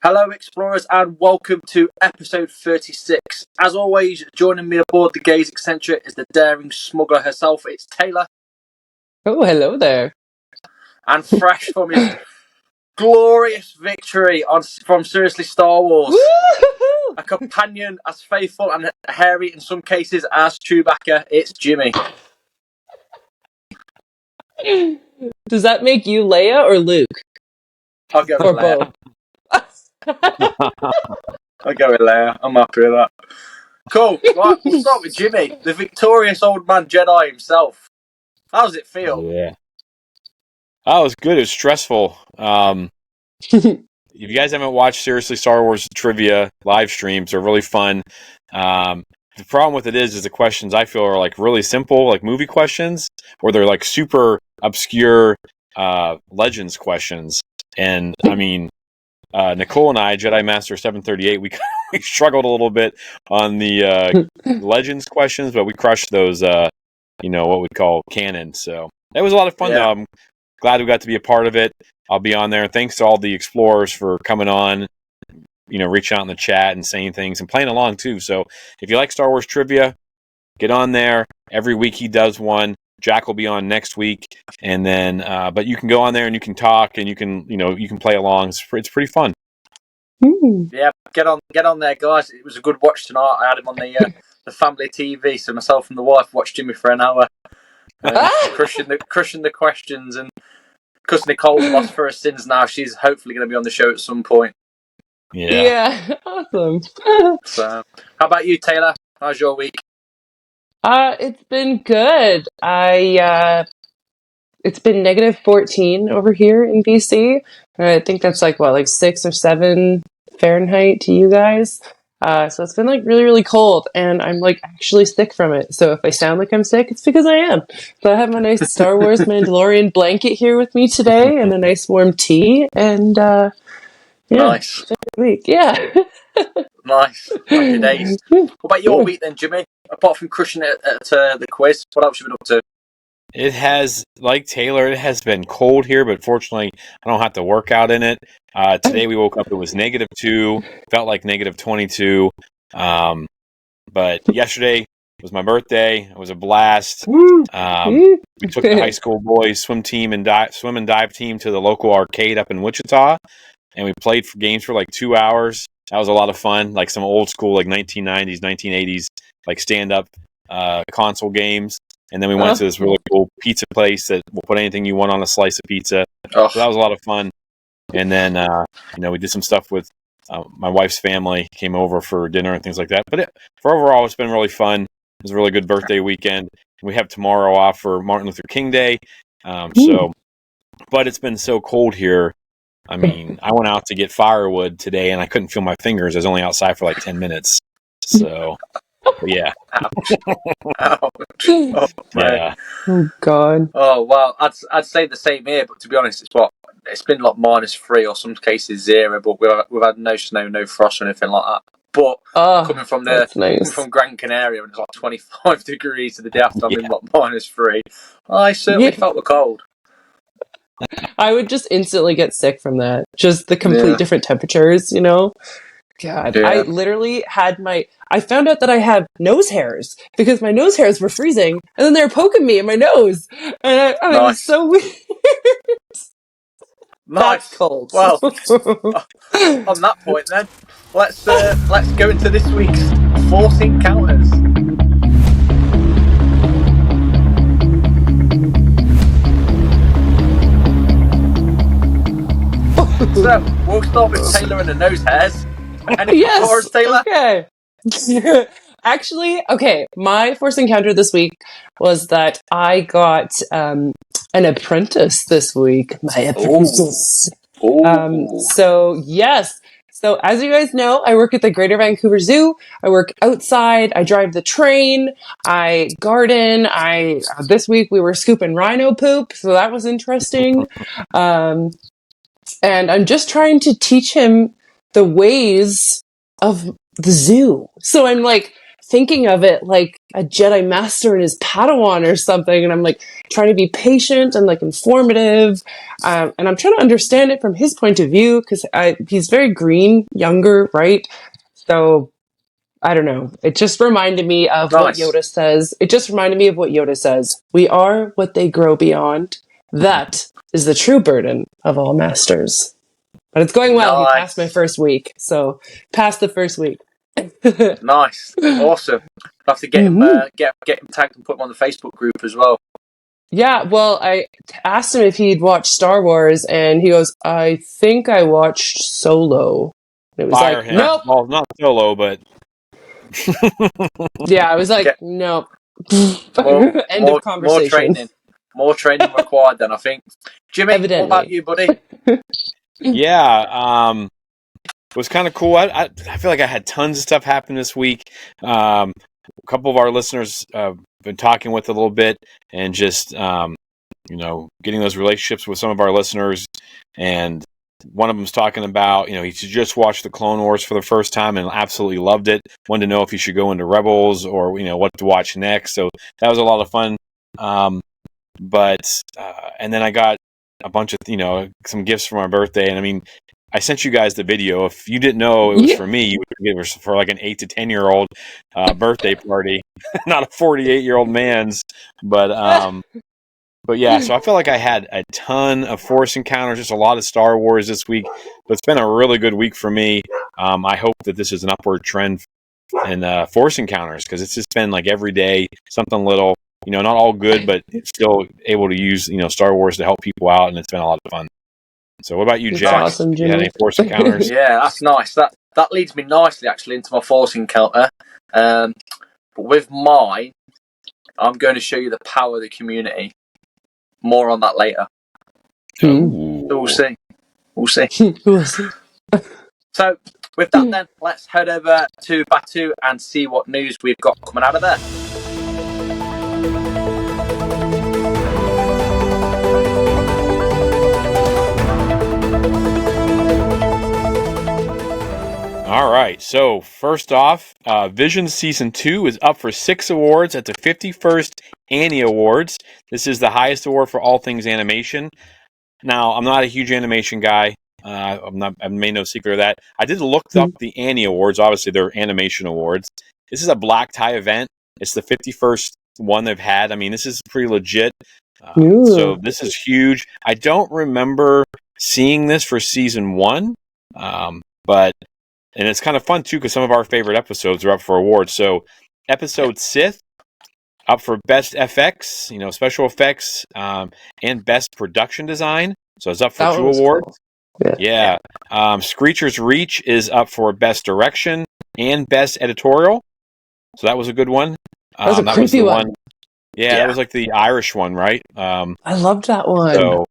Hello, explorers, and welcome to episode 36. As always, joining me aboard the Gaze Eccentric is the daring smuggler herself. It's Taylor. Oh, hello there. And fresh from his glorious victory from Seriously Star Wars. Woo-hoo-hoo! A companion as faithful and hairy in some cases as Chewbacca, it's Jimmy. Does that make you Leia or Luke? I'll go with Or Leia. both? I'll go with Leia. I'm happy with that. Cool. Right, we'll start with Jimmy, the victorious old man Jedi himself. How does it feel? Yeah. Oh, it was good. It was stressful. If you guys haven't watched Seriously Star Wars trivia live streams, they're really fun. The problem with it is the questions I feel are like really simple, like movie questions, or they're like super obscure Legends questions. And I mean, Nicole and I, Jedi Master 738, we struggled a little bit on the Legends questions, but we crushed those, what we call canon. So it was a lot of fun, though. I'm glad we got to be a part of it. I'll be on there. Thanks to all the explorers for coming on, reaching out in the chat and saying things and playing along, too. So if you like Star Wars trivia, get on there. Every week he does one. Jack will be on next week, and then but you can go on there and you can talk and you can play along. It's pretty fun. Yeah, get on there, guys. It was a good watch tonight. I had him on the family TV, so myself and the wife watched Jimmy for an hour, crushing the questions. And because Nicole's lost for her sins now, she's hopefully going to be on the show at some point. Yeah, awesome. So, how about you, Taylor? How's your week? It's been good. It's been -14 over here in BC. I think that's like 6 or 7 Fahrenheit to you guys. So it's been really, really cold, and I'm actually sick from it. So if I sound like I'm sick, it's because I am. So I have my nice Star Wars Mandalorian blanket here with me today, and a nice warm tea, and Nice week. Yeah. Nice. Happy days. What about your week then, Jimmy? Apart from crushing it at the quiz, what else have you been up to? It has, like Taylor, it has been cold here, but fortunately, I don't have to work out in it. Today we woke up, it was -2, felt like -22. But yesterday was my birthday. It was a blast. We took the high school boys swim and dive team to the local arcade up in Wichita, and we played for games for 2 hours. That was a lot of fun, like some old school 1990s, 1980s stand-up console games. And then we went to this really cool pizza place that will put anything you want on a slice of pizza. So that was a lot of fun. And then, we did some stuff with my wife's family, came over for dinner and things like that. But for overall, it's been really fun. It was a really good birthday weekend. We have tomorrow off for Martin Luther King Day. But it's been so cold here. I mean, I went out to get firewood today, and I couldn't feel my fingers. I was only outside for 10 minutes. So... yeah. Ouch. Oh, yeah. Oh God. Oh well, I'd say the same here, but to be honest, it's been -3 or some cases 0, but we've had no snow, no frost or anything like that. But coming from Gran Canaria, and it's 25 degrees the day after I'm in -3, I certainly felt the cold. I would just instantly get sick from that. Just the complete different temperatures, God, I literally I found out that I have nose hairs because my nose hairs were freezing, and then they were poking me in my nose, and it was so weird. Nice. That's cold. Well, on that point, then let's go into this week's Force Encounters. So we'll start with Taylor and the nose hairs. Anything for us, Taylor? Okay. Actually, okay. My Force encounter this week was that I got an apprentice this week. My apprentice. So yes. So as you guys know, I work at the Greater Vancouver Zoo. I work outside. I drive the train. I garden. This week we were scooping rhino poop, so that was interesting. And I'm just trying to teach him the ways of the zoo. So I'm thinking of it like a Jedi Master and his Padawan or something. And I'm like trying to be patient and like informative. And I'm trying to understand it from his point of view because he's very green, younger, right? So I don't know. It just reminded me of what Yoda says. It just reminded me of what Yoda says. We are what they grow beyond. That is the true burden of all masters. But it's going well. He passed my first week. So past the first week. Nice. Awesome. I'll have to get him tagged and put him on the Facebook group as well. Yeah, well, I asked him if he'd watched Star Wars, and he goes, I think I watched Solo. And it was Fire like, him. nope. Well, not Solo, but... Yeah, I was like, nope. End of conversation. More training required then, I think. Jimmy, Evidently. What about you, buddy? Yeah, it was kind of cool. I feel like I had tons of stuff happen this week. A couple of our listeners been talking with a little bit and just, getting those relationships with some of our listeners. And one of them's talking about, he just watched the Clone Wars for the first time and absolutely loved it. Wanted to know if he should go into Rebels or, what to watch next. So that was a lot of fun. And then I got a bunch of, some gifts for my birthday. And I mean, I sent you guys the video. If you didn't know it was for me, it was for like an 8 to 10-year-old birthday party, not a 48-year-old man's. But yeah, so I feel like I had a ton of Force encounters, just a lot of Star Wars this week. But it's been a really good week for me. I hope that this is an upward trend in Force encounters because it's just been like every day something little. Not all good, but still able to use Star Wars to help people out, and it's been a lot of fun. So what about you, Jack? Awesome, Jimmy. You had any Force encounters? Yeah, that's nice. That leads me nicely, actually, into my Force encounter. But with mine, I'm going to show you the power of the community. More on that later. We'll see. We'll see. So, with that then, let's head over to Batuu and see what news we've got coming out of there. All right, so first off, Vision Season 2 is up for 6 awards at the 51st Annie Awards. This is the highest award for all things animation. Now, I'm not a huge animation guy. I've made no secret of that. I did look up the Annie Awards. Obviously, they're animation awards. This is a black tie event. It's the 51st one they've had. I mean, this is pretty legit. So this is huge. I don't remember seeing this for Season 1, and it's kind of fun, too, because some of our favorite episodes are up for awards. So, Episode Sith, up for Best FX, special effects, and Best Production Design. So, it's up for 2 awards. Cool. Yeah. Screecher's Reach is up for Best Direction and Best Editorial. So, that was a good one. That was a creepy one. Yeah, that was like the Irish one, right? I loved that one. So,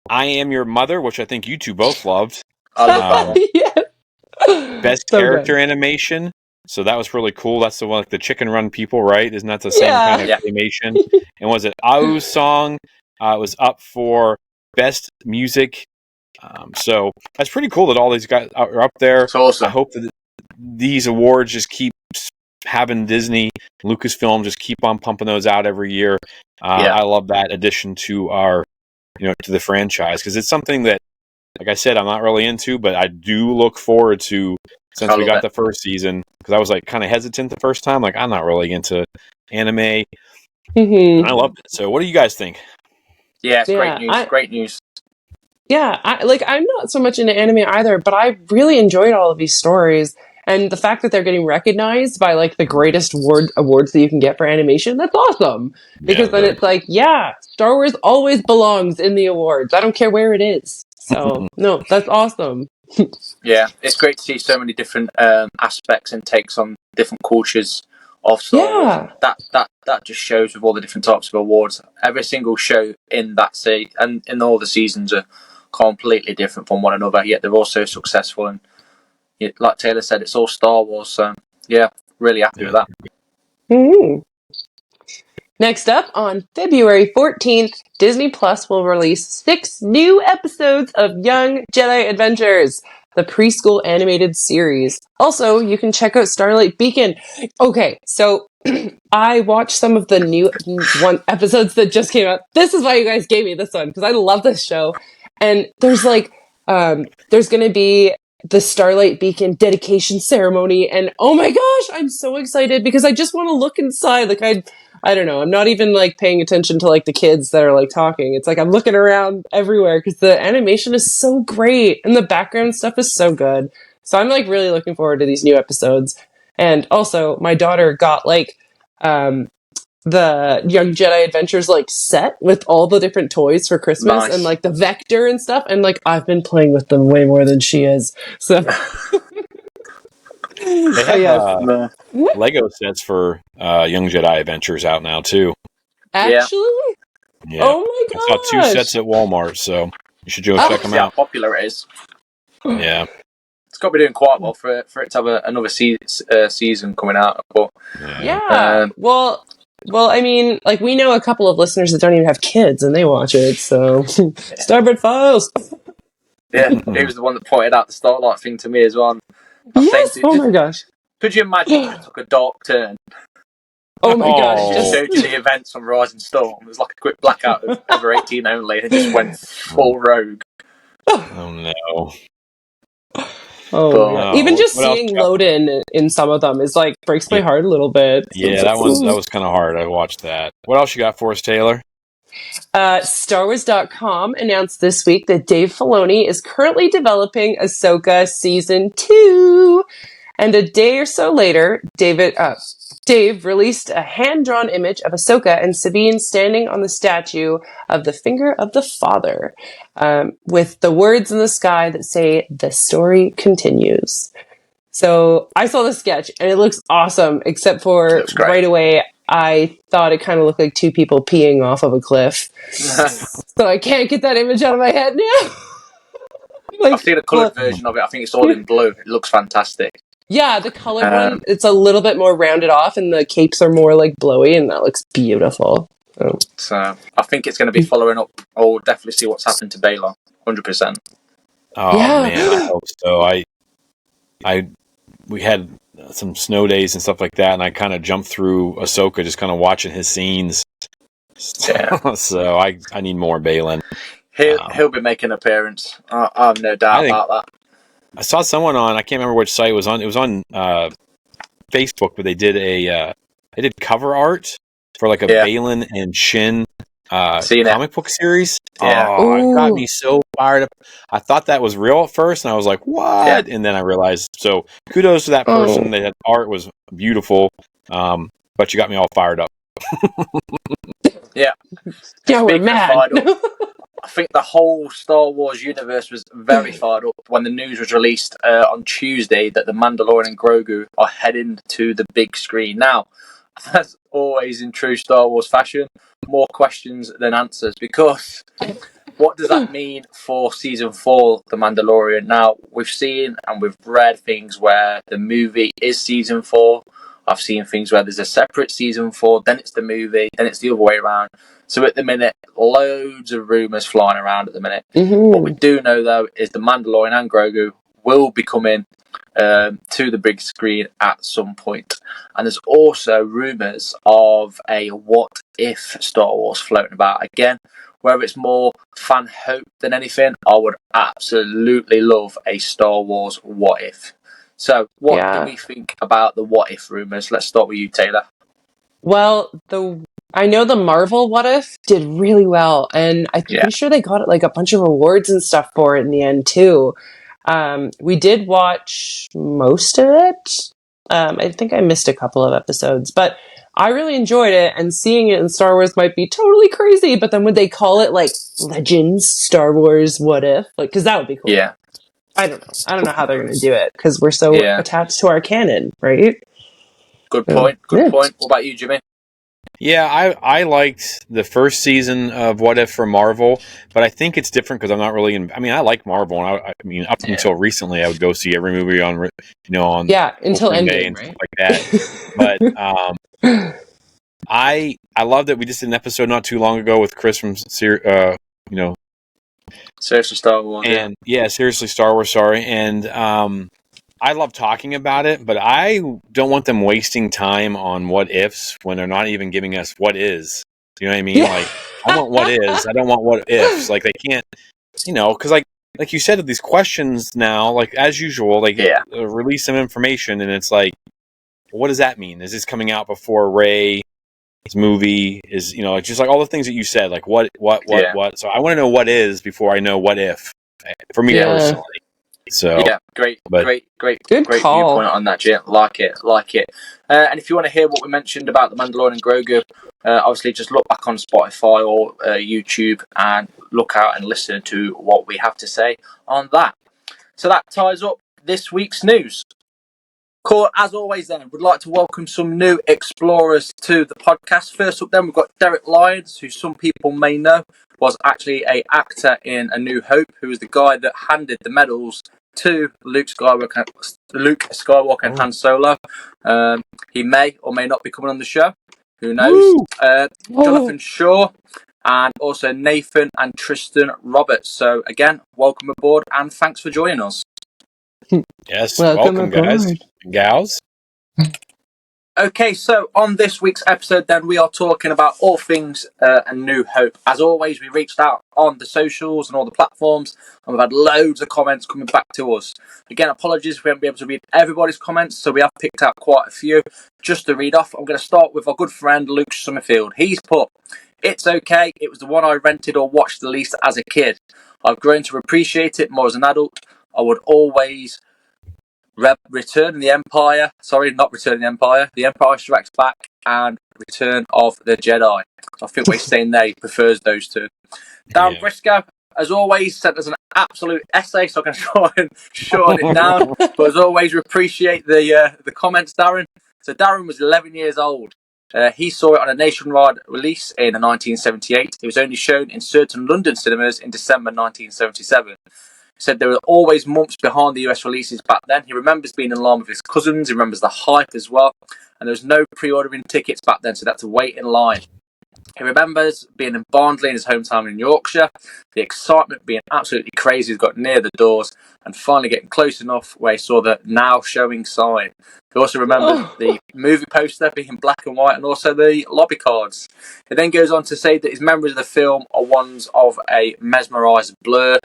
I Am Your Mother, which I think you two both loved. Yeah. Best character animation. So that was really cool. That's the one, like the Chicken Run people, right? Isn't that the same kind of animation? And was it Au's song? It was up for best music. So that's pretty cool that all these guys are up there. That's awesome. I hope that these awards just keep having Disney, Lucasfilm just keep on pumping those out every year. I love that addition to our, to the franchise because it's something that, like I said, I'm not really into, but I do look forward to since we got the first season because I was like kind of hesitant the first time. Like I'm not really into anime. I love it. So what do you guys think? Yeah, it's great news. Great news. Yeah, I'm not so much into anime either, but I really enjoyed all of these stories. And the fact that they're getting recognized by like the greatest awards that you can get for animation, that's awesome. Because then it's like, Star Wars always belongs in the awards. I don't care where it is. So, no, that's awesome. Yeah, it's great to see so many different aspects and takes on different cultures of Star Wars. That just shows with all the different types of awards. Every single show in that and in all the seasons are completely different from one another, yet they're all so successful. And like Taylor said, it's all Star Wars. So, really happy with that. Mm-hmm. Next up, on February 14th, Disney Plus will release 6 new episodes of Young Jedi Adventures. the preschool animated series. Also, you can check out Starlight Beacon. Okay, so I watched some of the new episodes that just came out. This is why you guys gave me this one, because I love this show. And there's there's going to be the Starlight Beacon dedication ceremony, and oh my gosh, I'm so excited because I just want to look inside. Like I don't know, I'm not even like paying attention to like the kids that are like talking. It's like I'm looking around everywhere because the animation is so great and the background stuff is so good. So I'm like really looking forward to these new episodes. And also, my daughter got like the Young Jedi Adventures like set with all the different toys for Christmas and like the Vector and stuff. And like I've been playing with them way more than she is. So they have Lego sets for Young Jedi Adventures out now too. Actually, yeah. Oh my gosh! I saw 2 sets at Walmart, so you should go check them out. How popular it is. Yeah. It's got to be doing quite well for it to have another season coming out. But well, I mean, like we know a couple of listeners that don't even have kids and they watch it. So, Starboard Files. Yeah, he was the one that pointed out the Starlight thing to me as well. Yes. Oh my gosh. Could you imagine if it took a dark turn? Oh my gosh. It just showed you the events from Rising Storm. It was like a quick blackout of over 18 only, and it just went full rogue. Oh no. Oh, even just seeing Loden in some of them is like breaks my heart a little bit. Yeah, that was kind of hard. I watched that. What else you got for us, Taylor? StarWars.com announced this week that Dave Filoni is currently developing Ahsoka Season 2. And a day or so later, Dave released a hand-drawn image of Ahsoka and Sabine standing on the statue of the Finger of the Father, with the words in the sky that say, "The story continues." So I saw the sketch, and it looks awesome, except for right away, I thought it kind of looked like 2 people peeing off of a cliff. So I can't get that image out of my head now. I've seen a coloured version of it. I think it's all in blue. It looks fantastic. Yeah, the colored one, it's a little bit more rounded off, and the capes are more like blowy, and that looks beautiful. So I think it's going to be following up. I'll definitely see what's happened to Baylor, 100%. Oh man, I hope so. We had some snow days and stuff like that, and I kind of jumped through Ahsoka, just kind of watching his scenes. Yeah. So I need more Balin. He'll be making an appearance. I have no doubt about that. I saw someone on, I can't remember which site it was on. It was on Facebook, but they did cover art for like a Balin and Shin comic book series. Yeah. It got me so fired up. I thought that was real at first, and I was like, what? Yeah. And then I realized, so kudos to that person. That art was beautiful, but you got me all fired up. Yeah. Yeah, we're mad. I think the whole Star Wars universe was very fired up when the news was released on Tuesday that the Mandalorian and Grogu are heading to the big screen. Now, as always in true Star Wars fashion, more questions than answers, because what does that mean for Season 4, The Mandalorian? Now, we've seen and we've read things where the movie is Season 4. I've seen things where there's a separate Season 4, then it's the movie, then it's the other way around. So at the minute, loads of rumours flying around at the minute. Mm-hmm. What we do know, though, is the Mandalorian and Grogu will be coming to the big screen at some point. And there's also rumours of a what-if Star Wars floating about. Again, whether it's more fan hope than anything, I would absolutely love a Star Wars what-if. So, what do we think about the what-if rumours? Let's start with you, Taylor. Well, I know the Marvel What If did really well, and I'm pretty sure they got like a bunch of awards and stuff for it in the end too. We did watch most of it. I think I missed a couple of episodes, but I really enjoyed it, and seeing it in Star Wars might be totally crazy, but then would they call it like Legends Star Wars What If? Like, because that would be cool. Yeah. I don't know how they're going to do it, because we're so attached to our canon, right? Good point. Good point. What about you, Jimmy? Yeah, I liked the first season of What If for Marvel, but I think it's different because I'm not really I like Marvel, and I mean, up until recently, I would go see every movie on until Endgame, and stuff like that. But I love that we just did an episode not too long ago with Chris from Seriously, Star Wars. And seriously, Star Wars. Sorry, and I love talking about it, but I don't want them wasting time on what ifs when they're not even giving us what is. You know what I mean? Yeah. Like, I want what is. I don't want what ifs. Like, they can't, because like you said, these questions now, like as usual, like release some information, and it's like, what does that mean? Is this coming out before Rey's movie? Is just like all the things that you said, like what? So I want to know what is before I know what if. For me personally. So great Good call. viewpoint on that, Jim. Like it. And if you want to hear what we mentioned about the Mandalorian and Grogu, obviously just look back on Spotify or YouTube and look out and listen to what we have to say on that. So that ties up this week's news. Cool. As always, then, we'd like to welcome some new explorers to the podcast. First up, then, we've got Derek Lyons, who some people may know was actually an actor in A New Hope, who was the guy that handed the medals to Luke Skywalker and Han Solo. He may or may not be coming on the show. Who knows? Jonathan Shaw, and also Nathan and Tristan Roberts. So, again, welcome aboard and thanks for joining us. Yes, welcome guys and gals. Okay, so on this week's episode, then, we are talking about all things A New Hope. As always, we reached out on the socials and all the platforms, and we've had loads of comments coming back to us. Again, apologies if we haven't been able to read everybody's comments, so we have picked out quite a few. Just to read off, I'm going to start with our good friend Luke Summerfield. He's put, "It's okay, it was the one I rented or watched the least as a kid. I've grown to appreciate it more as an adult. I would always... Return the Empire. Sorry, not Return the Empire. The Empire Strikes Back and Return of the Jedi." I think we're saying there he prefers those two. Darren Briscoe, as always, sent us an absolute essay, so I'm going to try and shorten it down. But as always, we appreciate the comments, Darren. So Darren was 11 years old. He saw it on a nationwide release in 1978. It was only shown in certain London cinemas in December 1977. Said there were always months behind the US releases back then. He remembers being in line with his cousins. He remembers the hype as well. And there was no pre-ordering tickets back then, so they had to wait in line. He remembers being in Barnsley in his hometown in Yorkshire. The excitement being absolutely crazy. He got near the doors and finally getting close enough where he saw the now showing sign. He also remembers the movie poster being black and white and also the lobby cards. He then goes on to say that his memories of the film are ones of a mesmerised blur,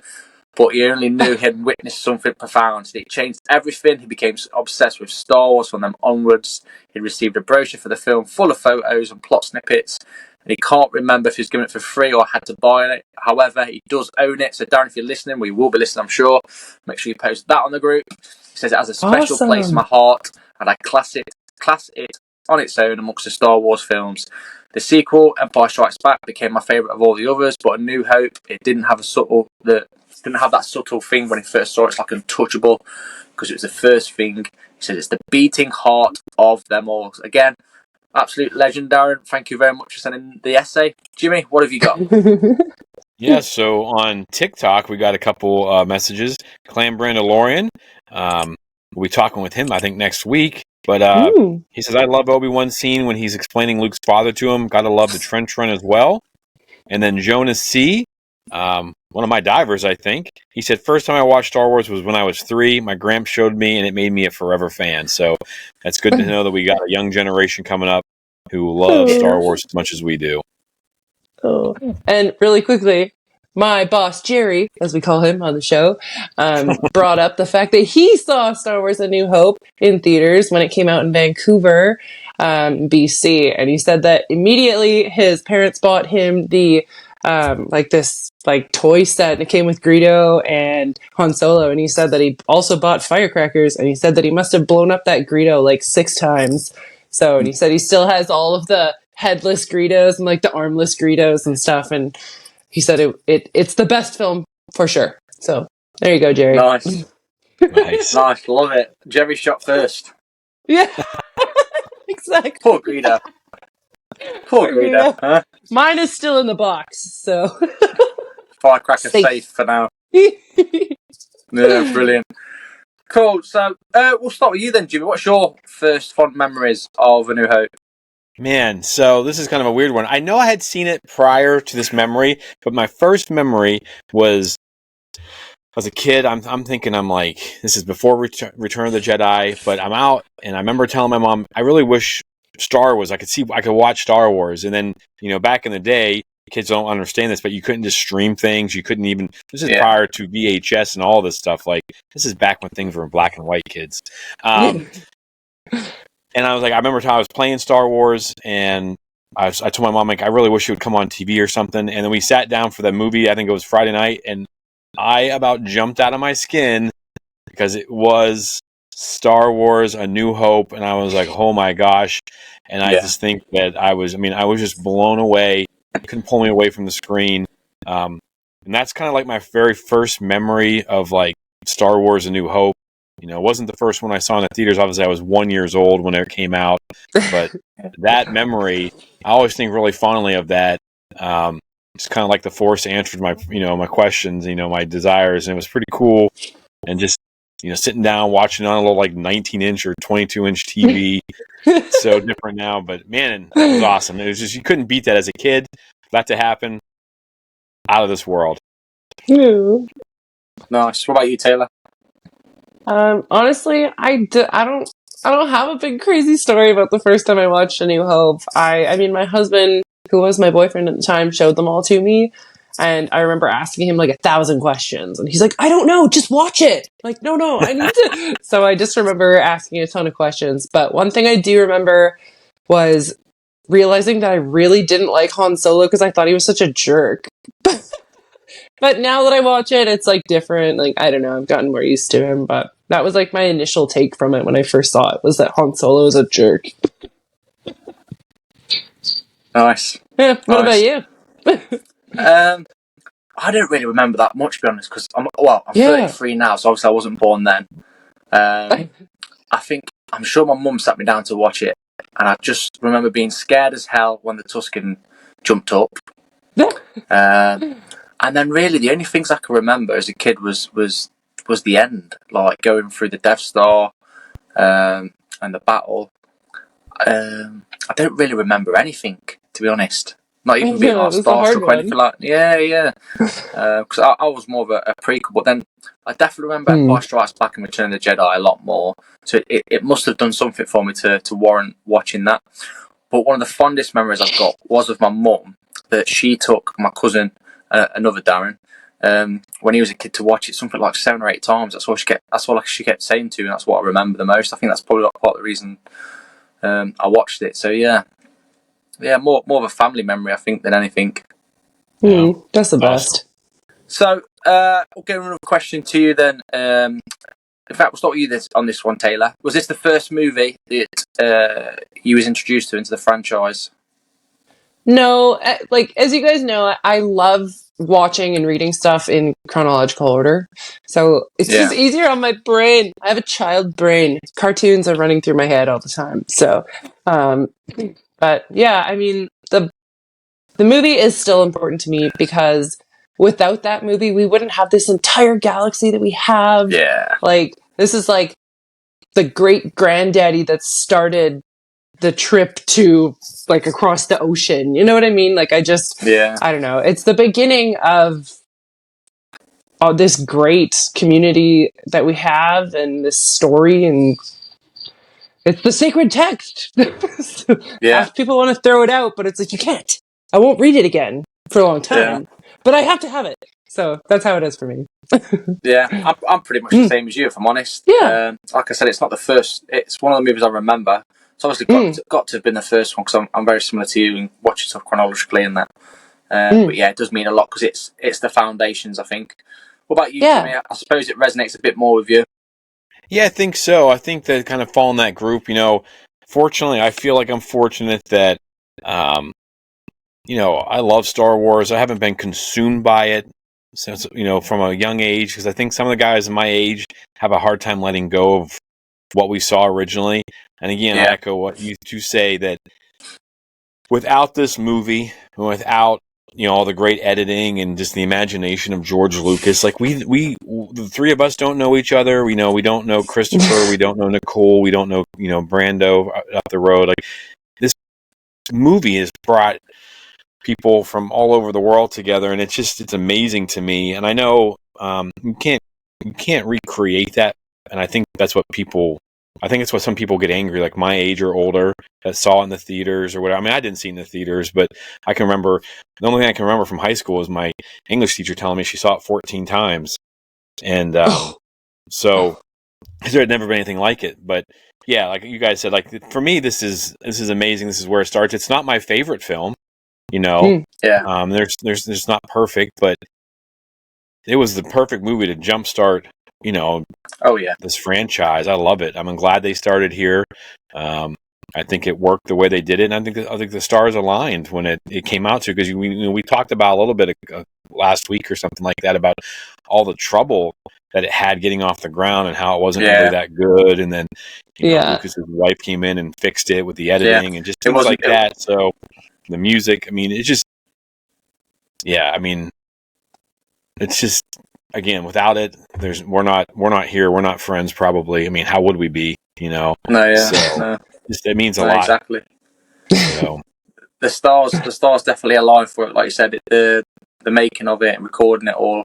but he only knew he had witnessed something profound. It changed everything. He became obsessed with Star Wars from then onwards. He received a brochure for the film full of photos and plot snippets, and he can't remember if he was given it for free or had to buy it. However, he does own it. So, Darren, if you're listening, we will be listening, I'm sure. Make sure you post that on the group. He says it has a special place in my heart, and I class it on its own amongst the Star Wars films. The sequel, Empire Strikes Back, became my favourite of all the others, but A New Hope, it didn't have that subtle thing when he first saw it. It's like untouchable because it was the first thing. He says it's the beating heart of them all. Again, absolute legend, Darren. Thank you very much for sending the essay. Jimmy, what have you got? So on TikTok, we got a couple messages. Clam Brandalorian. We'll be talking with him, I think, next week. But he says, I love Obi-Wan's scene when he's explaining Luke's father to him. Gotta love the trench run as well. And then Jonas C., one of my divers, I think. He said, first time I watched Star Wars was when I was 3. My gramp showed me, and it made me a forever fan. So that's good to know that we got a young generation coming up who love Star Wars as much as we do. And really quickly, my boss, Jerry, as we call him on the show, brought up the fact that he saw Star Wars A New Hope in theaters when it came out in Vancouver, BC. And he said that immediately his parents bought him the toy set, and it came with Greedo and Han Solo. And he said that he also bought firecrackers, and he said that he must have blown up that Greedo like 6 times. So, and he said he still has all of the headless Greedos and like the armless Greedos and stuff. And he said it's the best film for sure. So there you go, Jerry. Nice. Love it. Jerry shot first. Yeah, exactly. Poor Greedo. Huh? Mine is still in the box, so firecracker safe for now. Yeah, brilliant. Cool. So we'll start with you then, Jimmy. What's your first fond memories of A New Hope? Man, so this is kind of a weird one. I know I had seen it prior to this memory, but my first memory was as a kid. I'm thinking I'm like, this is before Return of the Jedi, but I'm out, and I remember telling my mom, I really wish Star Wars. I could watch Star Wars, and then back in the day, kids don't understand this, but you couldn't just stream things. You couldn't even. This is prior to VHS and all this stuff. Like this is back when things were in black and white, kids. And I was like, I remember I was playing Star Wars, and I told my mom, like, I really wish it would come on TV or something. And then we sat down for the movie. I think it was Friday night, and I about jumped out of my skin because it was Star Wars: A New Hope, and I was like, oh my gosh! And I just think that I was just blown away. Couldn't pull me away from the screen, and that's kind of like my very first memory of like Star Wars: A New Hope. It wasn't the first one I saw in the theaters. Obviously, I was 1 year old when it came out. But that memory, I always think really fondly of that. It's kind of like the Force answered my, my questions, my desires, and it was pretty cool. And just, sitting down watching on a little like 19-inch or 22-inch TV. It's so different now, but man, it was awesome. It was just you couldn't beat that as a kid. For that to happen, out of this world. Nice. What about you, Taylor? Honestly, I don't have a big crazy story about the first time I watched A New Hope. I mean, my husband, who was my boyfriend at the time, showed them all to me, and I remember asking him like 1,000 questions, and he's like, "I don't know, just watch it." Like, no, I need to. So I just remember asking a ton of questions. But one thing I do remember was realizing that I really didn't like Han Solo because I thought he was such a jerk. But now that I watch it, it's like different. Like, I don't know, I've gotten more used to him, but that was like my initial take from it when I first saw it, was that Han Solo is a jerk. Nice. Yeah, what about you? I don't really remember that much, to be honest, because I'm 33 now, so obviously I wasn't born then. I'm sure my mum sat me down to watch it, and I just remember being scared as hell when the Tusken jumped up. And then really the only things I can remember as a kid was the end, like going through the Death Star and the battle. I don't really remember anything, to be honest. Not even being like starstruck or anything like that. Yeah. Because I was more of a prequel, but then I definitely remember Empire Strikes Back and Return of the Jedi a lot more. So it must have done something for me to warrant watching that. But one of the fondest memories I've got was of my mum, that she took my cousin, another Darren, when he was a kid, to watch it something like 7 or 8 times. That's all she kept saying to me, and that's what I remember the most. I think that's probably part of the reason I watched it. So yeah, more of a family memory, I think, than anything. That's the best. So we'll get another question to you then. In fact, we'll start with you on this one, Taylor. Was this the first movie that you was introduced to into the franchise? No, like, as you guys know, I love watching and reading stuff in chronological order. So it's just easier on my brain. I have a child brain. Cartoons are running through my head all the time. So, but yeah, I mean, the movie is still important to me because without that movie, we wouldn't have this entire galaxy that we have. Yeah. Like, this is like the great granddaddy that started the trip to like across the ocean. You know what I mean? Like, I don't know. It's the beginning of this great community that we have and this story, and it's the sacred text. Half people want to throw it out, but it's like, you can't. I won't read it again for a long time, but I have to have it. So that's how it is for me. Yeah, I'm pretty much the same as you, if I'm honest. Yeah. Like I said, it's not the first. It's one of the movies I remember. It's obviously got to have been the first one, because I'm very similar to you and watching stuff chronologically and that. But yeah, it does mean a lot because it's the foundations, I think. What about you, Jimmy? I suppose it resonates a bit more with you. Yeah, I think so. I think that kind of fall in that group. Fortunately, I feel like I'm fortunate that, I love Star Wars. I haven't been consumed by it since, from a young age, because I think some of the guys in my age have a hard time letting go of what we saw originally. And again, I echo what you two say, that without this movie, without all the great editing and just the imagination of George Lucas, like we the three of us don't know each other. We don't know Christopher, we don't know Nicole, we don't know Brando up the road. Like, this movie has brought people from all over the world together, and it's amazing to me. And I know you can't recreate that, and I think that's what some people get angry, like my age or older, that saw it in the theaters or whatever. I mean, I didn't see it in the theaters, but I can remember, the only thing I can remember from high school is my English teacher telling me she saw it 14 times. And so there had never been anything like it. But yeah, like you guys said, like for me, this is amazing. This is where it starts. It's not my favorite film, you know. Yeah. There's not perfect, but it was the perfect movie to jumpstart, you know, this franchise. I love it. I'm glad they started here. I think it worked the way they did it, and I think the stars aligned when it came out to, because we talked about a little bit last week or something like that about all the trouble that it had getting off the ground and how it wasn't really that good, and then Lucas's wife came in and fixed it with the editing and just things like that. So the music, I mean, it's just it's just, again, without it, we're not here, we're not friends probably. I mean, how would we be, you know? It means a lot. Exactly. So the stars definitely aligned for it, like you said. The making of it and recording it all,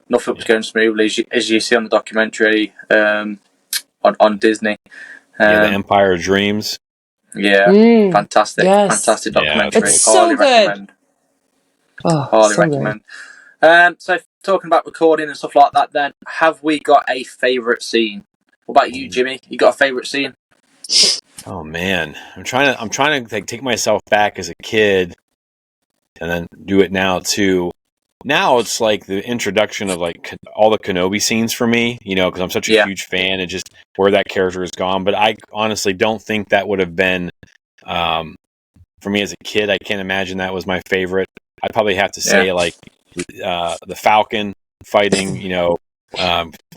nothing was going smoothly, as you see on the documentary on Disney. The Empire of Dreams. Yeah, fantastic documentary. It's so good. Recommend. Highly recommend. So talking about recording and stuff like that, then have we got a favourite scene? What about you, Jimmy? You got a favourite scene? Oh man, I'm trying to take myself back as a kid, and then do it now too. Now it's like the introduction of like all the Kenobi scenes for me, you know, because I'm such a huge fan, and just where that character has gone. But I honestly don't think that would have been, for me as a kid. I can't imagine that was my favorite. I'd probably have to say like the Falcon fighting, you know,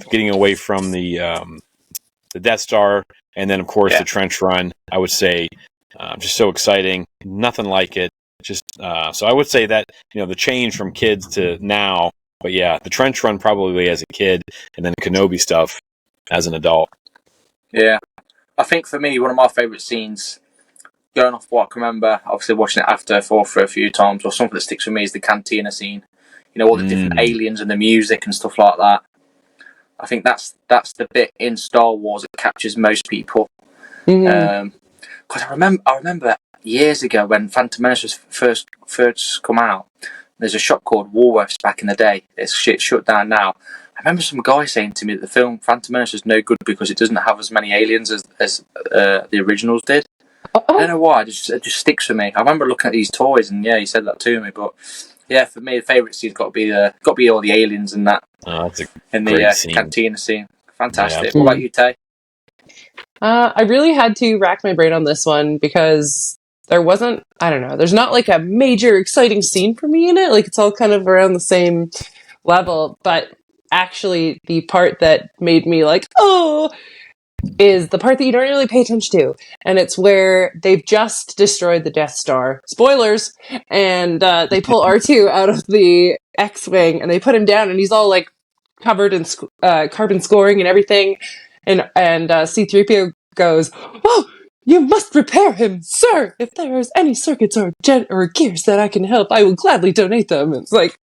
getting away from the Death Star. And then, of course, the trench run, I would say, just so exciting. Nothing like it. Just so I would say that, you know, the change from kids to now. But yeah, the trench run probably as a kid, and then Kenobi stuff as an adult. Yeah. I think for me, one of my favourite scenes, going off what I can remember, obviously watching it after for a few times, or something that sticks with me, is the cantina scene. You know, all the different aliens and the music and stuff like that. I think that's the bit in Star Wars that captures most people. Because I remember years ago when Phantom Menace was first come out. There's a shop called Woolworths back in the day. It's shut down now. I remember some guy saying to me that the film Phantom Menace is no good because it doesn't have as many aliens as the originals did. I don't know why. It just sticks with me. I remember looking at these toys, and he said that to me. But yeah, for me, the favourite scene's got to be all the aliens and that. Oh, that's in the cantina scene. Fantastic. What about you, Tay? I really had to rack my brain on this one because there wasn't, I don't know, there's not like a major exciting scene for me in it. Like it's all kind of around the same level. But actually, the part that made me like, oh, is the part that you don't really pay attention to. And it's where they've just destroyed the Death Star. Spoilers! And they pull R2 out of the X-Wing and they put him down and he's all like covered in carbon scoring and everything. And C-3PO goes, "Oh, you must repair him, sir! If there is any circuits or gears that I can help, I will gladly donate them." And it's like,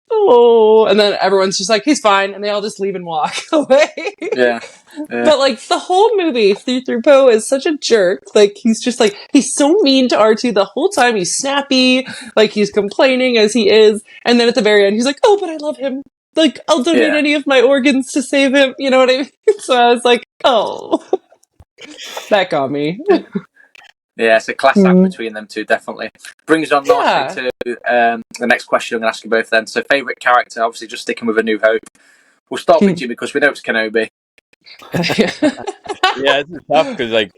oh, and then everyone's just like, he's fine, and they all just leave and walk away. Yeah. But like the whole movie, C-3PO is such a jerk. Like he's just like, he's so mean to R2 the whole time. He's snappy, like he's complaining as he is, and then at the very end, he's like, "Oh, but I love him. Like I'll donate any of my organs to save him." You know what I mean? So I was like, oh, that got me. Yeah, it's a class act between them two, definitely. Brings on nicely to the next question I'm going to ask you both then. So, favourite character, obviously just sticking with A New Hope. We'll start with you because we know it's Kenobi. Yeah, it's tough because like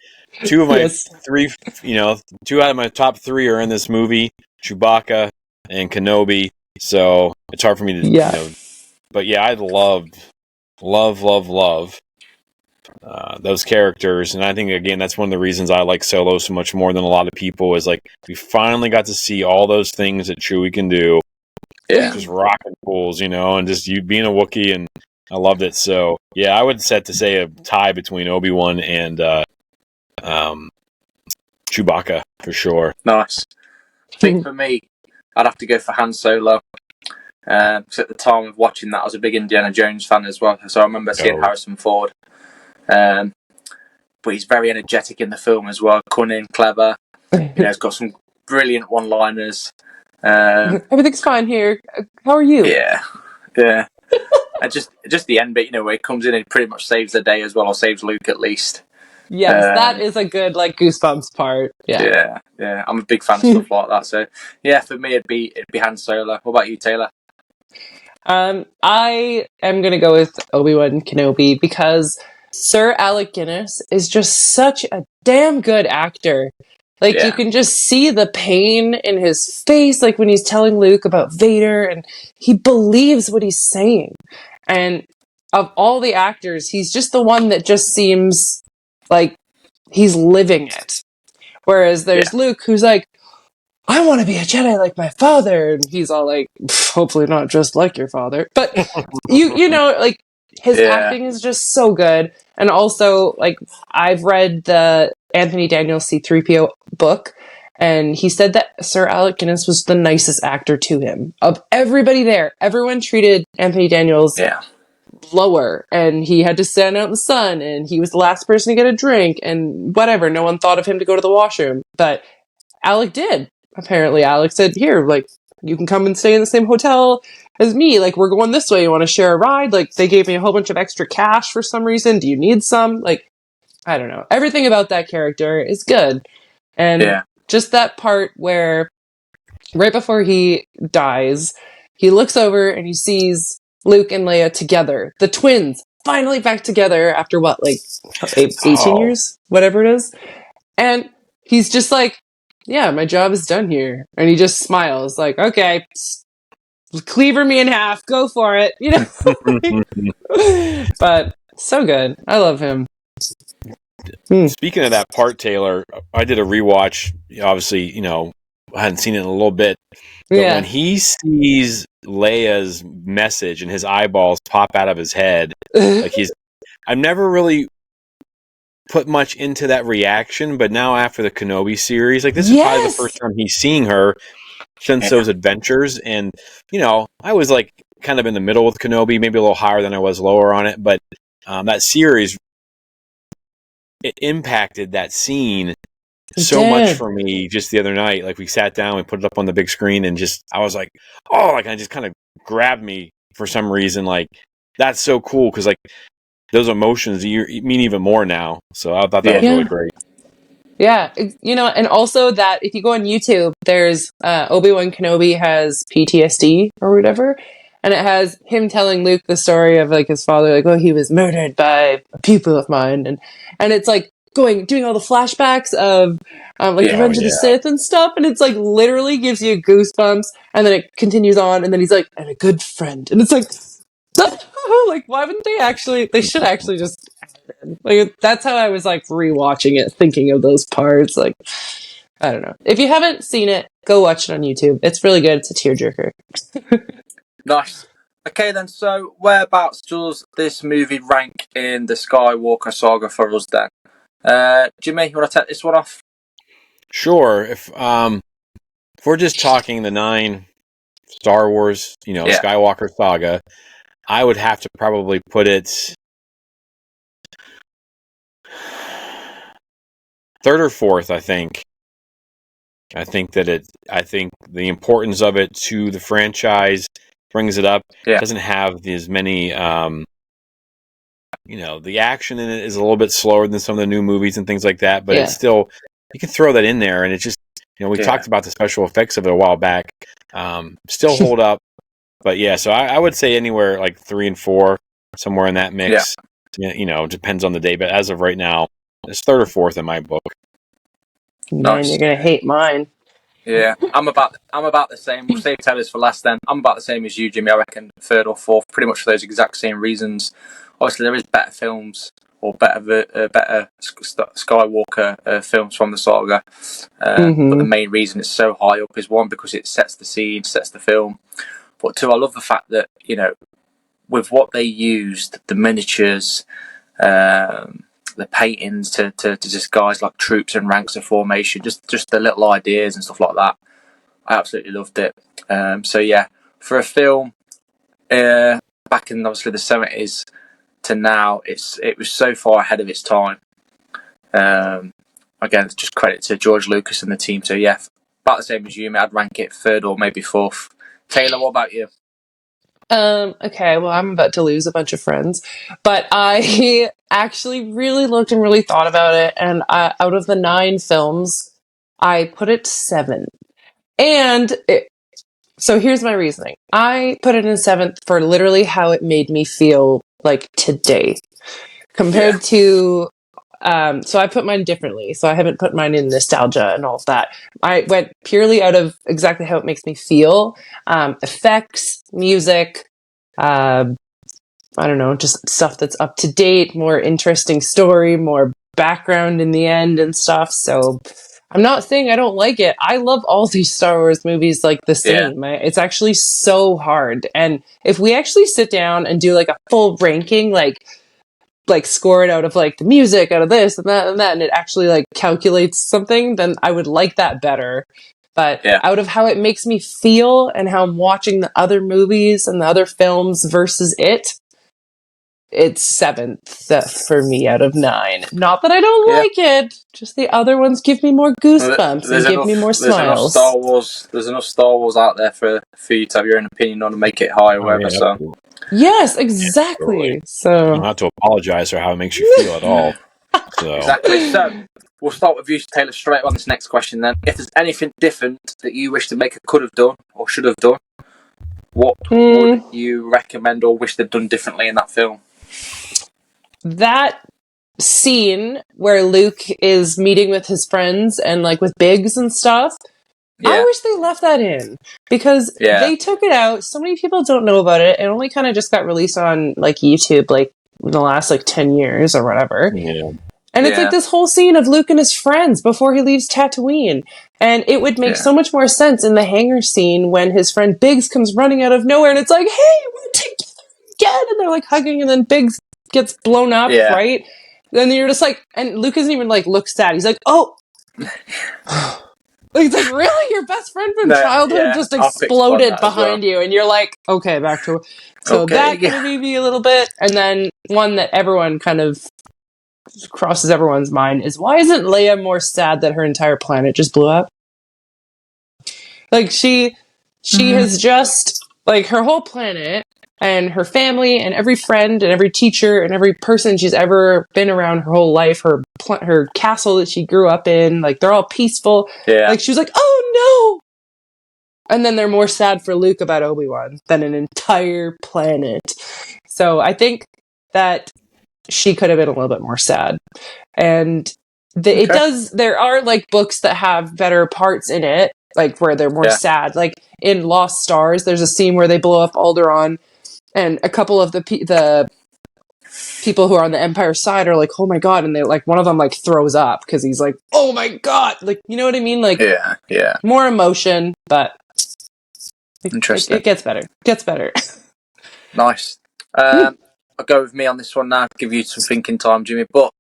two of my three, you know, two out of my top three are in this movie, Chewbacca and Kenobi. So it's hard for me to, you know, but yeah, I love those characters, and I think again that's one of the reasons I like Solo so much more than a lot of people is like we finally got to see all those things that Chewie can do, just rocking pools, you know, and just you being a Wookiee, and I loved it. So yeah, I would set to say a tie between Obi-Wan and Chewbacca for sure. Nice. I think for me, I'd have to go for Han Solo. Because at the time of watching that, I was a big Indiana Jones fan as well. So I remember seeing Harrison Ford. But he's very energetic in the film as well. Cunning, clever. He's got some brilliant one-liners. Everything's fine here. How are you? Yeah. And just the end bit, where he comes in and pretty much saves the day as well, or saves Luke at least. Yes, that is a good goosebumps part. Yeah. I'm a big fan of stuff like that. So yeah, for me it'd be Han Solo. What about you, Taylor? I am gonna go with Obi-Wan Kenobi because Sir Alec Guinness is just such a damn good actor. You can just see the pain in his face, when he's telling Luke about Vader, and he believes what he's saying. And of all the actors, he's just the one that just seems like he's living it. Whereas there's Luke, who's like, I want to be a Jedi like my father. And he's all like, hopefully not just like your father. But, his acting is just so good. And also, I've read the Anthony Daniels C-3PO book, and he said that Sir Alec Guinness was the nicest actor to him. Of everybody there, everyone treated Anthony Daniels lower, and he had to stand out in the sun, and he was the last person to get a drink, and whatever. No one thought of him to go to the washroom. But Alec did. Apparently, Alec said, here, you can come and stay in the same hotel as me. We're going this way. You want to share a ride? They gave me a whole bunch of extra cash for some reason. Do you need some? I don't know. Everything about that character is good. And just that part where right before he dies, he looks over and he sees Luke and Leia together. The twins, finally back together after 18 years? Whatever it is. And he's just yeah, my job is done here. And he just smiles okay, cleaver me in half, go for it. But so good. I love him. Speaking of that part, Taylor, I did a rewatch. Obviously, I hadn't seen it in a little bit. But when he sees Leia's message and his eyeballs pop out of his head, I've never really put much into that reaction, but now after the Kenobi series, this is probably the first time he's seeing her since those adventures. And, I was kind of in the middle with Kenobi, maybe a little higher than I was lower on it, but that series, it impacted that scene so much for me just the other night. We sat down, we put it up on the big screen, and I was like, oh, it just kind of grabbed me for some reason. That's so cool because those emotions mean even more now. So I thought that was really great. Yeah, and also that if you go on YouTube, there's Obi-Wan Kenobi has PTSD or whatever, and it has him telling Luke the story of his father, he was murdered by a pupil of mine, and it's doing all the flashbacks of Revenge of the Sith and stuff, and it's literally gives you goosebumps, and then it continues on, and then he's and a good friend, and it's why wouldn't they should actually just that's how I was rewatching it, thinking of those parts. I don't know. If you haven't seen it, go watch it on YouTube. It's really good. It's a tearjerker. Nice. Okay then, so whereabouts does this movie rank in the Skywalker saga for us then? Jimmy, you want to take this one off? Sure. If we're just talking the 9 Star Wars, Skywalker saga, I would have to probably put it 3rd or 4th, I think. I think the importance of it to the franchise brings it up. It doesn't have as many, the action in it is a little bit slower than some of the new movies and things like that, but it's still, you can throw that in there, and it just, we talked about the special effects of it a while back. Still hold up, but so I would say anywhere 3 and 4, somewhere in that mix. Depends on the day, but as of right now, it's 3rd or 4th in my book. Man, you're gonna hate mine. Yeah, I'm about the same. We'll save Taylor's for last then. I'm about the same as you, Jimmy. I reckon 3rd or 4th, pretty much for those exact same reasons. Obviously, there is better films or better Skywalker films from the saga, but the main reason it's so high up is 1, because it sets the scene, sets the film, but 2, I love the fact that with what they used, the miniatures, the the paintings to just guys like troops and ranks of formation, just the little ideas and stuff like that. I absolutely loved it. So yeah, for a film back in obviously the 70s to now, it was so far ahead of its time. Again, just credit to George Lucas and the team. So yeah, about the same as you, mate. I'd rank it third or maybe fourth. Taylor, what about you? Okay, well, I'm about to lose a bunch of friends, but I actually really looked and really thought about it, and out of the 9 films, I put it 7. So here's my reasoning. I put it in 7th for literally how it made me feel like today, compared to. So I put mine differently. So I haven't put mine in nostalgia and all of that. I went purely out of exactly how it makes me feel. Effects, music, I don't know, just stuff that's up to date, more interesting story, more background in the end and stuff. So I'm not saying I don't like it. I love all these Star Wars movies like the same. It's actually so hard. And if we actually sit down and do like a full ranking, like score it out of like the music, out of this and that, and it actually like calculates something, then I would like that better. But out of how it makes me feel and how I'm watching the other movies and the other films versus it's 7th for me out of 9. Not that I don't like it, just the other ones give me more goosebumps and give me more smiles. There's enough Star Wars out there for you to have your own opinion on and make it high or whatever. So. Yes, exactly. Yeah, so you don't have to apologize for how it makes you feel at all. So. Exactly. So we'll start with you, Taylor, straight on this next question then. If there's anything different that you wish the maker could have done or should have done, what would you recommend or wish they'd done differently in that film? That scene where Luke is meeting with his friends and like with Biggs and stuff. I wish they left that in because they took it out. So many people don't know about it. It only kind of just got released on like YouTube like in the last like 10 years or whatever. Yeah. And it's like this whole scene of Luke and his friends before he leaves Tatooine. And it would make so much more sense in the hangar scene when his friend Biggs comes running out of nowhere and it's like, hey, we're together again. And they're like hugging and then Biggs gets blown up, right? Then you're just like, and Luke isn't even like, look sad. He's like, oh. It's like, really? Your best friend from childhood just exploded behind you. And you're like, okay, back to... So that kind of made me a little bit. And then one that everyone kind of crosses everyone's mind is, why isn't Leia more sad that her entire planet just blew up? Like, she has just... Like, her whole planet and her family and every friend and every teacher and every person she's ever been around her whole life, her castle that she grew up in, like they're all peaceful. Like she was like, oh no! And then they're more sad for Luke about Obi-Wan than an entire planet. So I think that she could have been a little bit more sad. And it does, there are like books that have better parts in it, like where they're more sad. Like in Lost Stars, there's a scene where they blow up Alderaan. And a couple of the people who are on the Empire side are like, oh my god, and they like one of them like throws up because he's like, oh my god, like you know what I mean, like more emotion, but interesting. It gets better. Nice. I'll go with me on this one now. Give you some thinking time, Jimmy. But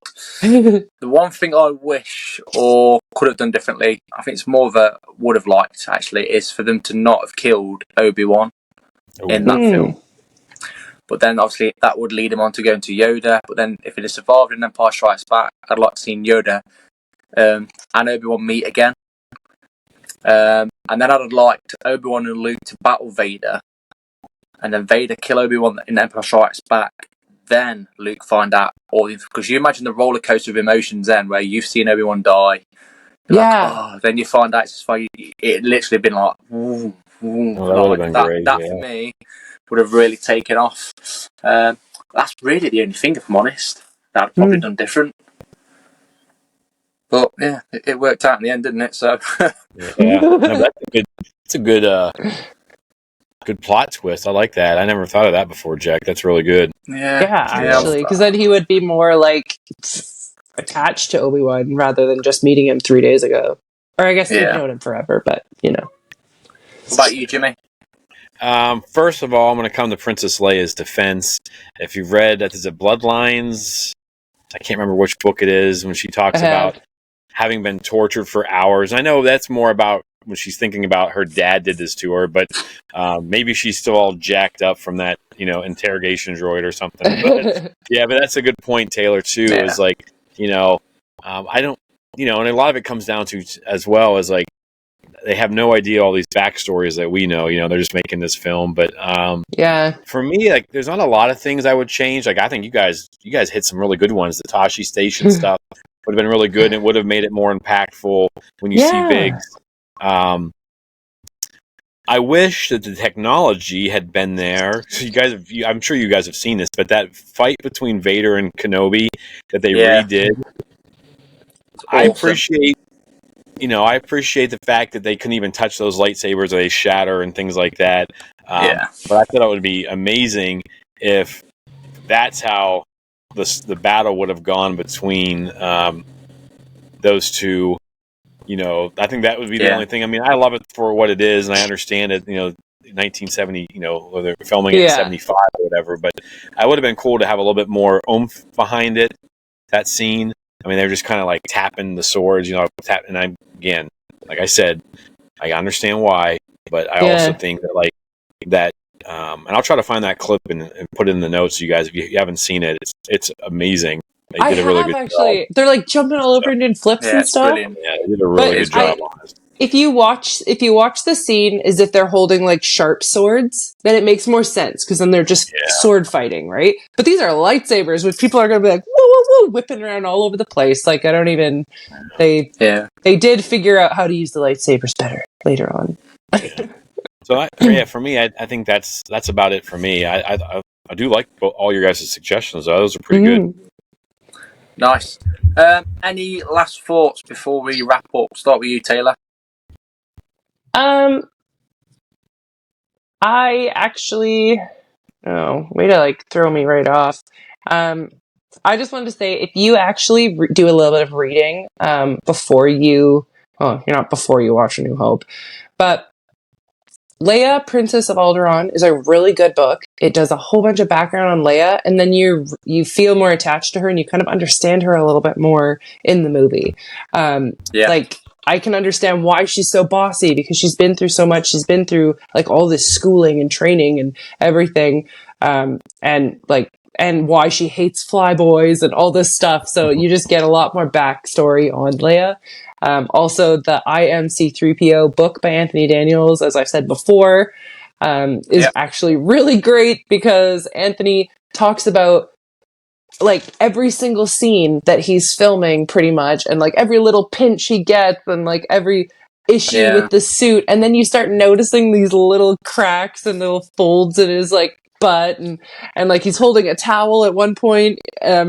the one thing I wish or could have done differently, I think it's more of a would have liked actually, is for them to not have killed Obi-Wan in that film. But then, obviously, that would lead him on to going to Yoda. But then, if it had survived in Empire Strikes Back, I'd like to see Yoda and Obi-Wan meet again. And then I'd have liked Obi-Wan and Luke to battle Vader. And then Vader kill Obi-Wan in Empire Strikes Back. Then Luke find out all the... Because you imagine the roller coaster of emotions then, where you've seen Obi-Wan die. Like, then you find out it literally been like... that for me... would have really taken off. That's really the only thing, if I'm honest, that I'd probably done different. But yeah, it worked out in the end, didn't it? So that's a good plot twist. I like that. I never thought of that before, Jack. That's really good. Yeah, actually, because then he would be more like attached to Obi-Wan rather than just meeting him 3 days ago. Or I guess he'd known him forever, but you know. What about you, Jimmy? First of all, I'm going to come to Princess Leia's defense. If you've read, is it Bloodlines? I can't remember which book it is, when she talks about having been tortured for hours. I know that's more about when she's thinking about her dad did this to her, but maybe she's still all jacked up from that, interrogation droid or something. But yeah, but that's a good point, Taylor, too, is like, I don't, and a lot of it comes down to as well as like, they have no idea all these backstories that we know. They're just making this film. But for me, like, there's not a lot of things I would change. Like, I think you guys hit some really good ones. The Tashi Station stuff would have been really good, and it would have made it more impactful when you see Biggs. I wish that the technology had been there. So I'm sure you guys have seen this, but that fight between Vader and Kenobi that they redid, I appreciate. I appreciate the fact that they couldn't even touch those lightsabers or they shatter and things like that. But I thought it would be amazing if that's how the battle would have gone between those two. I think that would be the only thing. I mean, I love it for what it is, and I understand it. 1970. Or they're filming it in 75 or whatever. But I would have been cool to have a little bit more oomph behind it. That scene. I mean, they're just kind of like tapping the swords, and again, like I said, I understand why, but I also think that and I'll try to find that clip and put it in the notes, you guys, if you haven't seen it. It's amazing. They did a really good job. They're like jumping all over and doing flips and stuff. Brilliant. Yeah, they did a really good job on it. If you watch the scene as if they're holding like sharp swords, then it makes more sense because then they're just sword fighting, right? But these are lightsabers, which people are going to be like, whoa, whoa, whoa, whipping around all over the place. Like, I don't even. They did figure out how to use the lightsabers better later on. So for me, I think that's about it for me. I do like all your guys' suggestions, though. Those are pretty good. Nice. Any last thoughts before we wrap up? Start with you, Taylor. I actually, way to like throw me right off. I just wanted to say, if you actually do a little bit of reading before you, you're not before you watch A New Hope, but Leia, Princess of Alderaan is a really good book. It does a whole bunch of background on Leia, and then you feel more attached to her, and you kind of understand her a little bit more in the movie. Like, I can understand why she's so bossy, because she's been through so much. She's been through like all this schooling and training and everything, and why she hates flyboys and all this stuff. So you just get a lot more backstory on Leia. Also, the I Am C-3PO book by Anthony Daniels, as I've said before, is actually really great, because Anthony talks about like every single scene that he's filming pretty much, and like every little pinch he gets, and like every issue with the suit. And then you start noticing these little cracks and little folds in his like butt, and like he's holding a towel at one point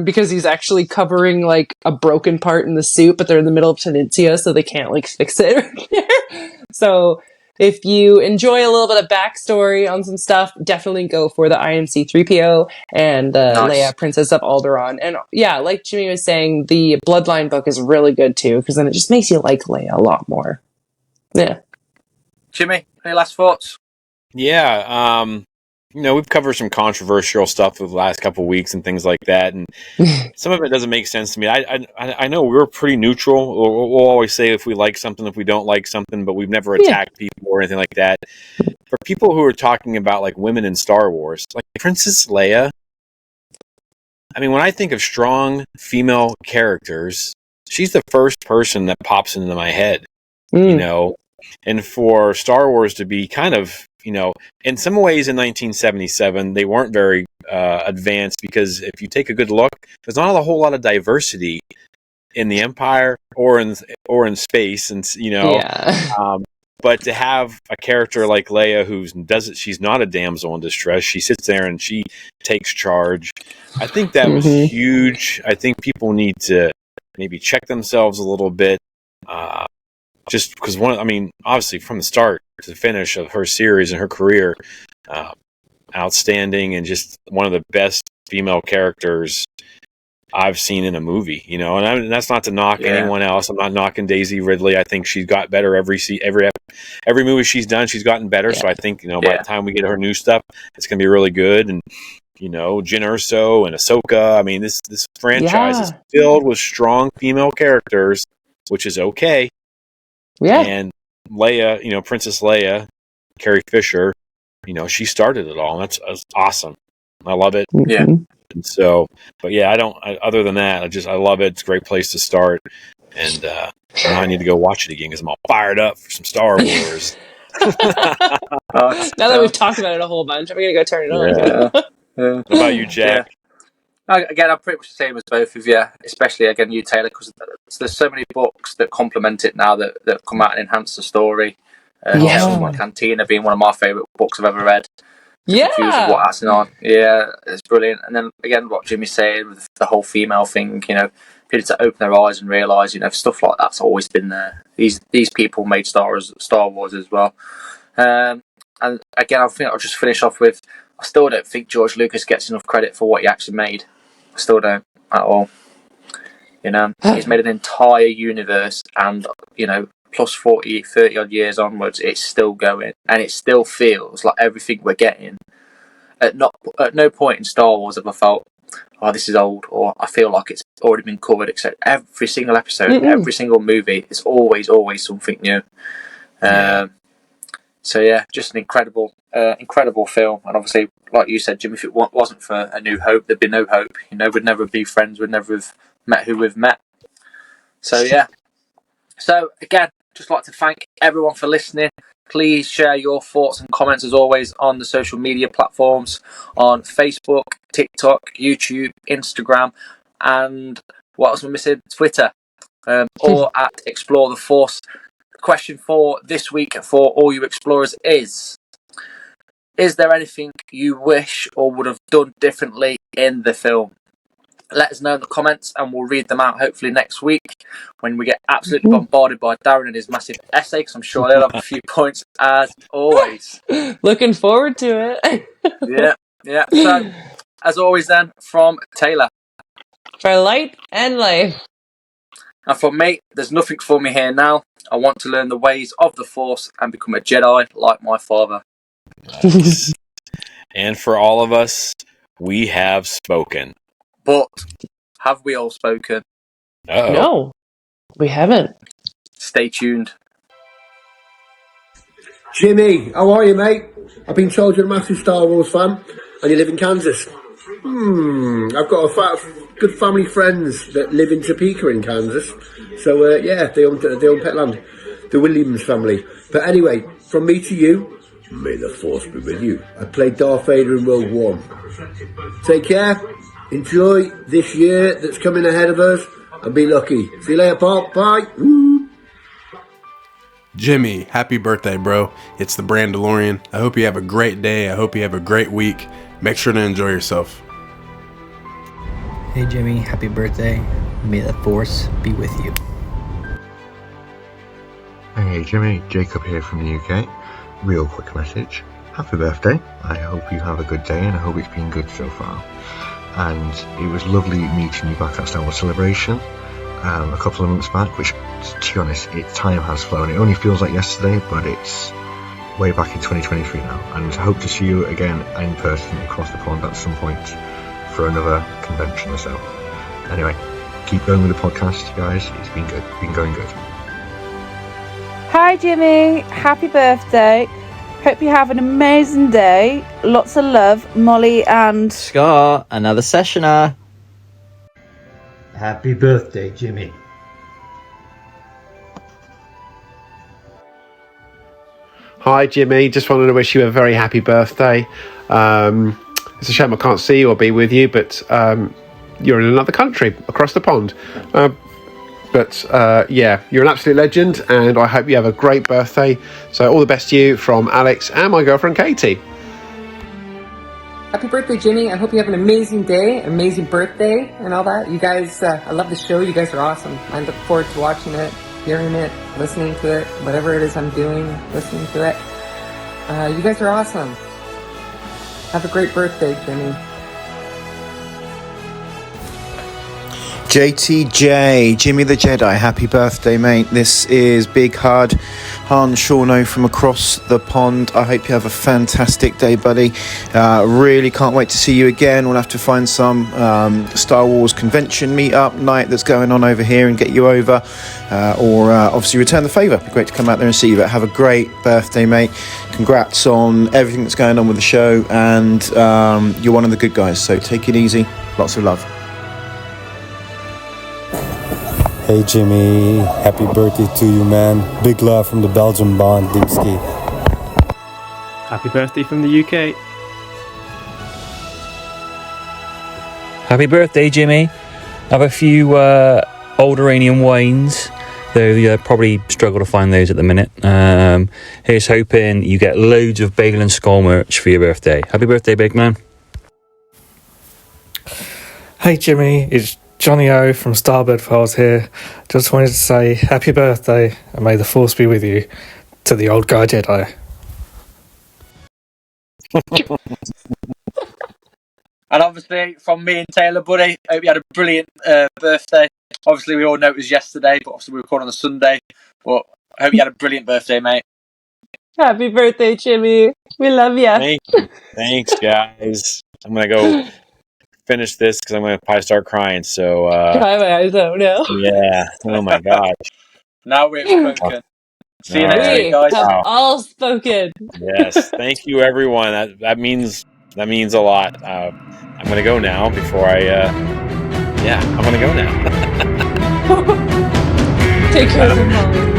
because he's actually covering like a broken part in the suit, but they're in the middle of Peninsula, so they can't like fix it right there. So if you enjoy a little bit of backstory on some stuff, definitely go for the IMC 3PO and Leia, Princess of Alderaan. And like Jimmy was saying, the Bloodline book is really good too, because then it just makes you like Leia a lot more. Yeah. Jimmy, any last thoughts? Yeah, we've covered some controversial stuff for the last couple of weeks and things like that, and some of it doesn't make sense to me. I know we're pretty neutral. We'll always say if we like something, if we don't like something, but we've never attacked people or anything like that. For people who are talking about like women in Star Wars, like Princess Leia, I mean, when I think of strong female characters, she's the first person that pops into my head, and for Star Wars to be kind of, in some ways in 1977, they weren't very advanced, because if you take a good look, there's not a whole lot of diversity in the Empire or in space, and but to have a character like Leia she's not a damsel in distress. She sits there and she takes charge. I think that was huge. I think people need to maybe check themselves a little bit, just because obviously from the start to the finish of her series and her career, outstanding, and just one of the best female characters I've seen in a movie, and that's not to knock anyone else. I'm not knocking Daisy Ridley. I think she's got better every movie she's done. She's gotten better. So I think, by the time we get her new stuff, it's going to be really good. And Jyn Erso and Ahsoka. I mean, this franchise is filled with strong female characters, which is okay. Yeah. And Leia, Princess Leia, Carrie Fisher, she started it all. And that's awesome. I love it. Yeah. And so, but yeah, other than that, I love it. It's a great place to start. And now I need to go watch it again because I'm all fired up for some Star Wars. Now that we've talked about it a whole bunch, I'm going to go turn it on. Yeah. What about you, Jack? Again, I'm pretty much the same as both of you, especially, again, you, Taylor, because there's so many books that complement it now that come out and enhance the story. Cantina being one of my favourite books I've ever read. Confused with what's happening on. Yeah, it's brilliant. And then, again, what Jimmy's saying with the whole female thing, people to open their eyes and realise, stuff like that's always been there. These people made Star Wars as well. And again, I think I'll just finish off with, I still don't think George Lucas gets enough credit for what he actually made. I still don't at all. He's made an entire universe, and plus 30 odd years onwards, it's still going, and it still feels like everything we're getting. At no point in Star Wars have I felt, oh, this is old, or I feel like it's already been covered. Except every single episode, every single movie, it's always something new. So yeah, just an incredible film. And obviously, like you said, Jim, if it wasn't for A New Hope, there'd be no hope. We'd never be friends. We'd never have met who we've met. So yeah. So again, just like to thank everyone for listening. Please share your thoughts and comments as always on the social media platforms, on Facebook, TikTok, YouTube, Instagram, and what else am I missing? Twitter, or at Explore the Force. Question for this week for all you explorers is there anything you wish or would have done differently in the film? Let us know in the comments and we'll read them out hopefully next week when we get absolutely bombarded by Darren and his massive essay, because I'm sure he'll have a few points as always. Looking forward to it. Yeah. So, as always then, from Taylor. For light and life. And for me, there's nothing for me here now. I want to learn the ways of the Force and become a Jedi like my father. Nice. And for all of us, we have spoken. But have we all spoken? Uh-oh. No, we haven't. Stay tuned. Jimmy, how are you, mate? I've been told you're a massive Star Wars fan and you live in Kansas. I've got good family friends that live in Topeka in Kansas. So, they own Petland, the Williams family. But anyway, from me to you, may the Force be with you. I played Darth Vader in Rogue One. Take care, enjoy this year that's coming ahead of us, and be lucky. See you later, Paul. Bye. Jimmy, happy birthday, bro. It's the Brandalorian. I hope you have a great day. I hope you have a great week. Make sure to enjoy yourself. Hey Jimmy, happy birthday. May the Force be with you. Hey Jimmy, Jacob here from the UK. Real quick message. Happy birthday. I hope you have a good day and I hope it's been good so far. And it was lovely meeting you back at Star Wars Celebration a couple of months back, which, to be honest, time has flown. It only feels like yesterday, but it's way back in 2023 now. And I hope to see you again in person across the pond at some point for another convention or so. Anyway, keep going with the podcast, you guys. It's been good. Been going good. Hi Jimmy, happy birthday. Hope you have an amazing day. Lots of love, Molly and Scott, another sessioner. Happy birthday, Jimmy. Hi Jimmy, just wanted to wish you a very happy birthday. It's a shame I can't see you or be with you, but you're in another country across the pond. But you're an absolute legend, and I hope you have a great birthday. So all the best to you from Alex and my girlfriend Katie. Happy birthday, Jimmy. I hope you have an amazing day, amazing birthday, and all that. You guys, I love the show. You guys are awesome. I look forward to watching it, hearing it, listening to it, whatever it is I'm doing, listening to it. You guys are awesome. Have a great birthday, Jimmy. JTJ, Jimmy the Jedi, happy birthday, mate. This is Big Hard, Han Shawno from across the pond. I hope you have a fantastic day, buddy. Really can't wait to see you again. We'll have to find some Star Wars convention meet-up night that's going on over here and get you over. Or obviously return the favour. It'd be great to come out there and see you. But have a great birthday, mate. Congrats on everything that's going on with the show. And you're one of the good guys, so take it easy. Lots of love. Hey Jimmy, happy birthday to you, man. Big love from the Belgian band, Dimski. Happy birthday from the UK. Happy birthday, Jimmy. Have a few old Iranian wines, though you probably struggle to find those at the minute. Here's hoping you get loads of Bagel and Skull merch for your birthday. Happy birthday, big man. Hey Jimmy, it's Johnny O from Starbird Files here. Just wanted to say happy birthday and may the force be with you to the old guy Jedi. And obviously from me and Taylor, buddy, hope you had a brilliant birthday. Obviously we all know it was yesterday, but obviously we recorded on a Sunday. But I hope you had a brilliant birthday, mate. Happy birthday, Jimmy. We love you. Thanks, guys. I'm going to go finish this because I'm going to probably start crying. So, Cry my eyes out now. Yeah. Oh my gosh. Now we've spoken. See you next week, guys. We have all spoken. Yes. Thank you, everyone. That means a lot. I'm going to go now before I'm going to go now. Take care of him, Molly.